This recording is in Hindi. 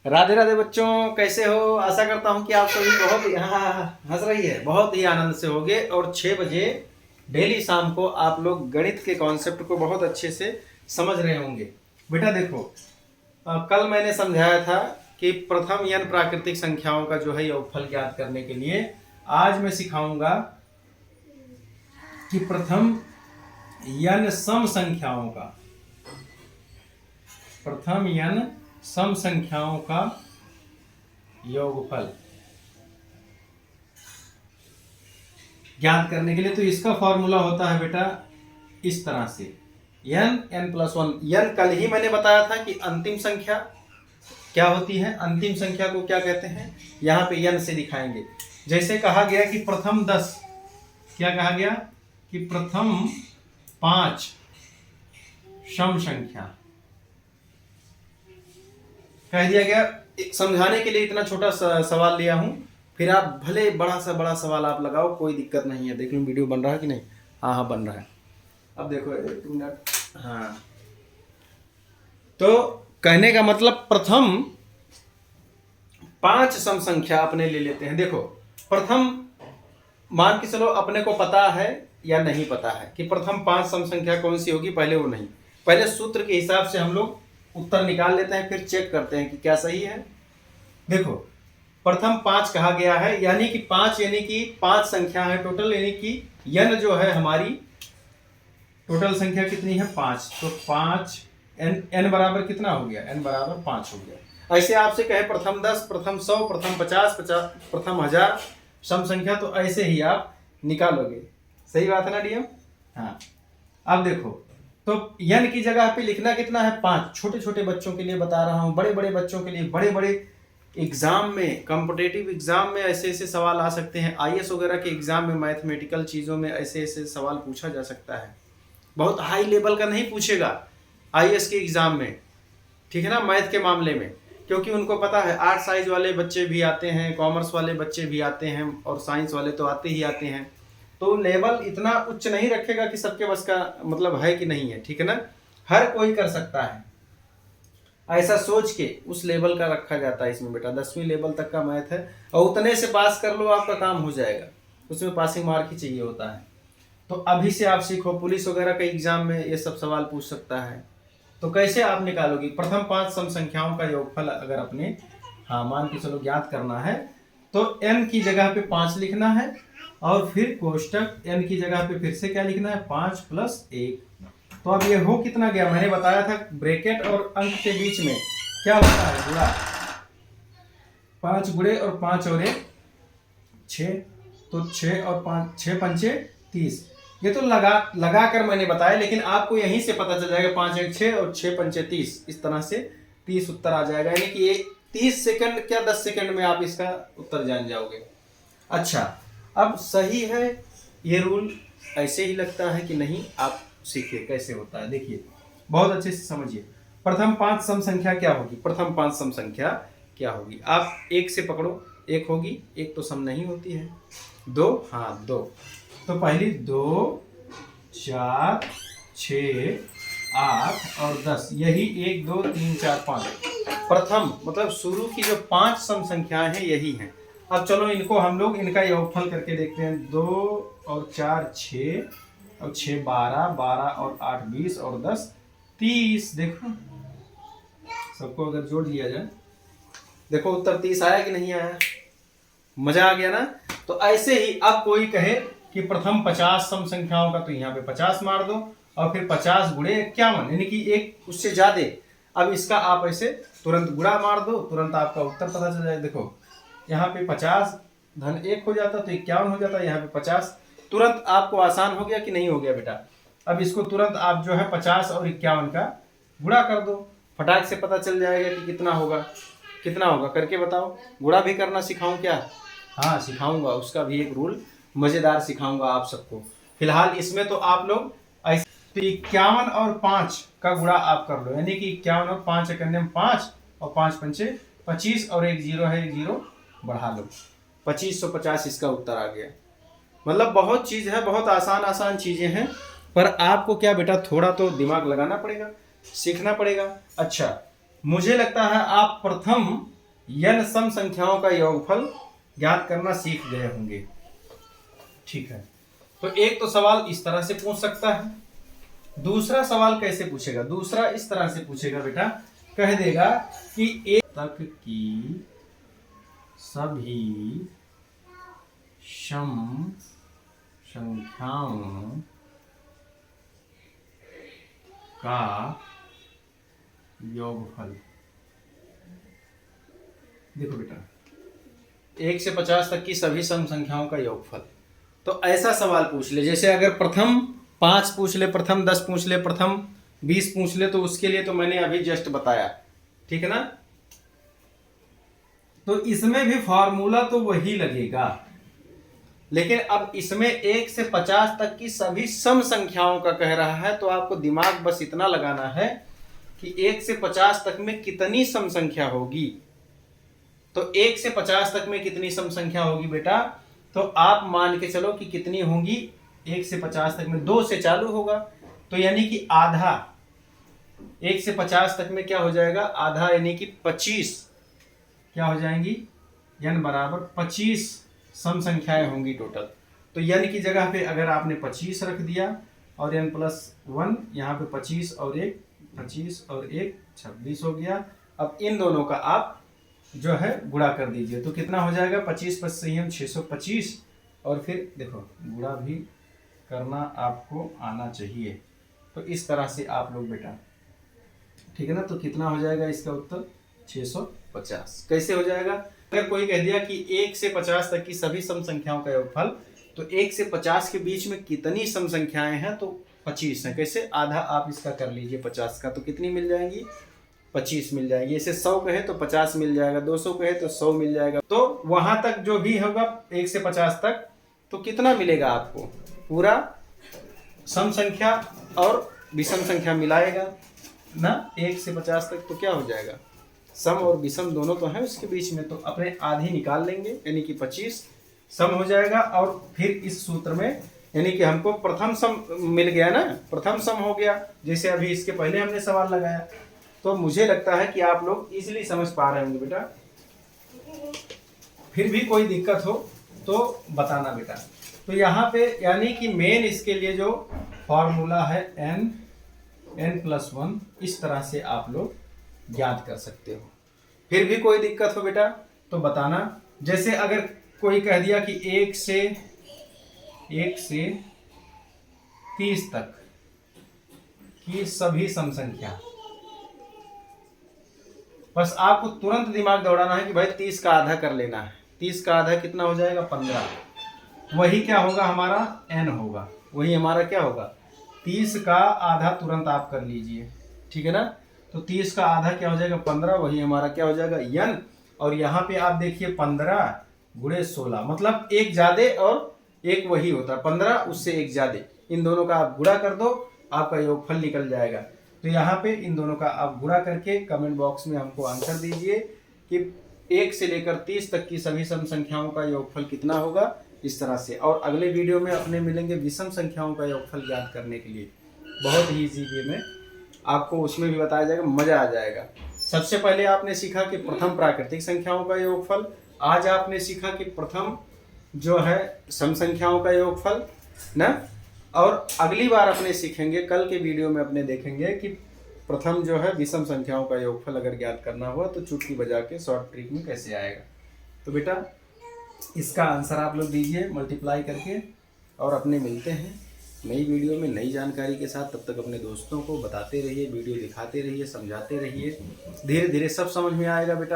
राधे राधे बच्चों, कैसे हो? आशा करता हूँ कि आप सभी बहुत ही हंस रही है, बहुत ही आनंद से होगे। और 6 बजे डेली शाम को आप लोग गणित के कॉन्सेप्ट को बहुत अच्छे से समझ रहे होंगे। बेटा देखो, कल मैंने समझाया था कि प्रथम n प्राकृतिक संख्याओं का जो है योगफल ज्ञात करने के लिए आज मैं सिखाऊंगा कि प्रथम n सम संख्याओं का, प्रथम n सम संख्याओं का योगफल ज्ञात करने के लिए तो इसका फॉर्मूला होता है बेटा इस तरह से, n n+1। n कल ही मैंने बताया था कि अंतिम संख्या क्या होती है, अंतिम संख्या को क्या कहते हैं, यहाँ पे n से दिखाएंगे। जैसे कहा गया कि प्रथम 10, क्या कहा गया कि प्रथम 5 सम संख्या कह दिया गया। समझाने के लिए इतना छोटा सवाल लिया हूं, फिर आप भले बड़ा से बड़ा सवाल आप लगाओ, कोई दिक्कत नहीं है। देख लो वीडियो बन रहा है कि नहीं? हाँ बन रहा है। अब देखो 1 मिनट। हाँ, तो कहने का मतलब प्रथम 5 सम संख्या अपने ले लेते हैं। देखो प्रथम मान के चलो अपने को पता है या नहीं पता है कि प्रथम 5 सम संख्या कौन सी होगी, पहले वो नहीं, पहले सूत्र के हिसाब से हम लोग उत्तर निकाल लेते हैं, फिर चेक करते हैं कि क्या सही है। देखो प्रथम 5 कहा गया है, यानी कि 5 यानी कि 5 संख्या है टोटल, यानी कि n जो है हमारी टोटल संख्या कितनी है 5। तो 5 n बराबर कितना हो गया, n बराबर 5 हो गया। ऐसे आपसे कहे प्रथम 10, प्रथम 100, प्रथम 50, प्रथम 1000 सम संख्या, तो ऐसे ही आप निकालोगे। सही बात है ना डीएम? हाँ। अब देखो तो n की जगह पे लिखना कितना है 5। छोटे छोटे बच्चों के लिए बता रहा हूँ, बड़े बड़े बच्चों के लिए, बड़े बड़े एग्जाम में, कॉम्पिटेटिव एग्जाम में ऐसे ऐसे सवाल आ सकते हैं। आईएएस वगैरह के एग्जाम में, मैथमेटिकल चीज़ों में ऐसे ऐसे सवाल पूछा जा सकता है। बहुत हाई लेवल का नहीं पूछेगा आईएएस के एग्जाम में, ठीक है ना, मैथ के मामले में, क्योंकि उनको पता है आर्ट साइंस वाले बच्चे भी आते हैं, कॉमर्स वाले बच्चे भी आते हैं, और साइंस वाले तो आते ही आते हैं। तो लेवल इतना उच्च नहीं रखेगा कि सबके बस का मतलब है कि नहीं है, ठीक है ना, हर कोई कर सकता है, ऐसा सोच के उस लेवल का रखा जाता है इसमें। बेटा 10वीं लेवल तक का मैथ है, और उतने से पास कर लो आपका काम हो जाएगा, उसमें पासिंग मार्क ही चाहिए होता है। तो अभी से आप सीखो, पुलिस वगैरह के एग्जाम में ये सब सवाल पूछ सकता है। तो कैसे आप निकालोगी प्रथम 5 सम संख्याओं का योगफल, अगर अपने मान के चलो ज्ञात करना है, तो n की जगह पे 5 लिखना है, और फिर कोष्टक n की जगह पे फिर से क्या लिखना है 5 + 1। तो अब ये हो कितना गया, मैंने बताया था ब्रैकेट और अंक के बीच में क्या होता है गुणा, 5 गुणे और 5 और 1 6, तो 6 और 5 6 पंचे 30। ये तो लगा कर मैंने बताया, लेकिन आपको यहीं से पता चल जाएगा 5 1 6 और 6 पंचे 30, इस तरह से 30 उत्तर आ जाएगा। यानी कि ये 30 सेकंड क्या 10 सेकंड में आप इसका उत्तर जान जाओगे। अच्छा, अब सही है ये रूल, ऐसे ही लगता है कि नहीं, आप सीखिए कैसे होता है। देखिए बहुत अच्छे से समझिए, प्रथम 5 सम संख्या क्या होगी, प्रथम 5 सम संख्या क्या होगी। आप 1 से पकड़ो, 1 होगी, 1 तो सम नहीं होती है। 2, हाँ 2, तो पहली 2 4 6 8 और 10, यही 1 2 3 4 5 प्रथम मतलब शुरू की जो 5 सम संख्याएं हैं यही हैं। अब चलो इनको हम लोग इनका योगफल करके देखते हैं। 2 और 4 6, और 6 12, 12 और 8 20, और 10 30। देखो सबको अगर जोड़ लिया जाए, देखो उत्तर 30 आया कि नहीं आया, मजा आ गया ना। तो ऐसे ही अब कोई कहे कि प्रथम 50 सम संख्याओं का, तो यहाँ पे 50 मार दो, और फिर 50 गुणे 51, यानी कि एक उससे ज्यादा। अब इसका आप ऐसे तुरंत गुणा मार दो, तुरंत आपका उत्तर पता चल जाए। देखो यहाँ पे 50 धन 1 हो जाता तो 51 हो जाता, यहाँ पे 50, तुरंत आपको आसान हो गया कि नहीं हो गया बेटा। अब इसको तुरंत आप जो है 50 और 51 का गुणा कर दो, फटाक से पता चल जाएगा कि कितना होगा। कितना होगा करके बताओ। गुणा भी करना सिखाऊं क्या? हाँ सिखाऊंगा, उसका भी एक रूल मजेदार सिखाऊंगा आप सबको। फिलहाल इसमें तो आप लोग ऐसे 51 और 5 का गुणा आप कर लो, यानी कि 51 और 5 करने में 5, और 5 पंचे 25, और 1 0 है, 1 0 बढ़ा लो, 2550 इसका उत्तर आ गया। मतलब बहुत चीज़ है, बहुत आसान चीज़ें हैं, पर आपको क्या बेटा थोड़ा तो दिमाग लगाना पड़ेगा, सीखना पड़ेगा। अच्छा, मुझे लगता है आप प्रथम n सम संख्याओं का योगफल ज्ञात करना सीख गए होंगे। ठीक है, तो एक तो सवाल इस तरह से पूछ सकता है। दूसरा सवाल कैसे पूछेगा? दूसरा इस तरह से पूछेगा बेटा, कह देगा कि एक तक की सभी सम संख्याओं का योगफल। देखो बेटा, 1 से 50 तक की सभी सम संख्याओं का योगफल, तो ऐसा सवाल पूछ ले। जैसे अगर प्रथम 5 पूछ ले, प्रथम 10 पूछ ले, प्रथम 20 पूछ ले, तो उसके लिए तो मैंने अभी जस्ट बताया, ठीक है ना। तो इसमें भी फॉर्मूला तो वही लगेगा, लेकिन अब इसमें 1 से 50 तक की सभी सम संख्याओं का कह रहा है, तो आपको दिमाग बस इतना लगाना है कि 1 से 50 तक में कितनी सम संख्या होगी। तो 1 से 50 तक में कितनी सम संख्या होगी बेटा? तो आप मान के चलो कि कितनी होंगी। 1 से 50 तक में 2 से चालू होगा, तो यानी कि आधा। 1 से 50 तक में क्या हो जाएगा? आधा, यानी कि 25 क्या हो जाएंगी? n बराबर 25 सम संख्याएं होंगी टोटल। तो n की जगह पे अगर आपने 25 रख दिया और n प्लस 1, यहाँ पे 25 और 1 26 हो गया। अब इन दोनों का आप जो है गुणा कर दीजिए, तो कितना हो जाएगा? 25 + 625। और फिर देखो, गुणा भी करना आपको आना चाहिए। तो इस तरह से आप लोग बेटा, ठीक है ना। तो कितना हो जाएगा इसका उत्तर? 650। कैसे हो जाएगा? अगर कोई कह दिया कि 1 से 50 तक की सभी सम संख्याओं का योगफल, तो 1 से 50 के बीच में कितनी सम संख्याएं हैं? तो 25 है। कैसे? आधा आप इसका कर लीजिए 50 का, तो कितनी मिल जाएंगी? 25 मिल जाएगी। ऐसे 100 कहे तो 50 मिल जाएगा, 200 कहे तो 100 मिल जाएगा। तो वहां तक जो भी होगा 1 से 50 तक, तो कितना मिलेगा आपको? पूरा सम संख्या और विषम संख्या मिलाएगा ना। 1 से 50 तक तो क्या हो जाएगा? सम और विषम दोनों तो है उसके बीच में, तो अपने आधी निकाल लेंगे, यानी कि 25 सम हो जाएगा। और फिर इस सूत्र में, यानी कि हमको प्रथम सम मिल गया ना, प्रथम सम हो गया, जैसे अभी इसके पहले हमने सवाल लगाया। तो मुझे लगता है कि आप लोग इजीली समझ पा रहे होंगे बेटा। फिर भी कोई दिक्कत हो तो बताना बेटा। तो यहाँ पे यानी कि मेन इसके लिए जो फॉर्मूला है n+1, इस तरह से आप लोग ज्ञात कर सकते हो। फिर भी कोई दिक्कत हो बेटा तो बताना। जैसे अगर कोई कह दिया कि 1 से 30 तक की सभी सम संख्या, बस आपको तुरंत दिमाग दौड़ाना है कि भाई 30 का आधा कर लेना है। 30 का आधा कितना हो जाएगा? 15। वही क्या होगा? हमारा n होगा। वही हमारा क्या होगा? 30 का आधा तुरंत आप कर लीजिए, ठीक है ना। तो 30 का आधा क्या हो जाएगा? 15। वही हमारा क्या हो जाएगा? n। और यहाँ पे आप देखिए 15 × 16, मतलब एक ज्यादा और एक वही होता है 15, उससे एक ज्यादा। इन दोनों का आप गुणा कर दो, आपका योगफल निकल जाएगा। तो यहाँ पे इन दोनों का आप गुणा करके कमेंट बॉक्स में हमको आंसर दीजिए कि 1 से लेकर 30 तक की सभी सम संख्याओं का योगफल कितना होगा, इस तरह से। और अगले वीडियो में अपने मिलेंगे विषम संख्याओं का योगफल ज्ञात करने के लिए, बहुत ही ईजी वे में आपको उसमें भी बताया जाएगा, मजा आ जाएगा। सबसे पहले आपने सीखा कि प्रथम प्राकृतिक संख्याओं का योगफल, आज आपने सीखा कि प्रथम जो है सम संख्याओं का योगफल ना। और अगली बार अपने सीखेंगे, कल के वीडियो में अपने देखेंगे कि प्रथम जो है विषम संख्याओं का योगफल अगर ज्ञात करना हुआ तो चुटकी बजा के शॉर्ट ट्रिक में कैसे आएगा। तो बेटा इसका आंसर आप लोग दीजिए मल्टीप्लाई करके, और अपने मिलते हैं नई वीडियो में नई जानकारी के साथ। तब तक अपने दोस्तों को बताते रहिए, वीडियो दिखाते रहिए, समझाते रहिए, धीरे धीरे सब समझ में आएगा बेटा।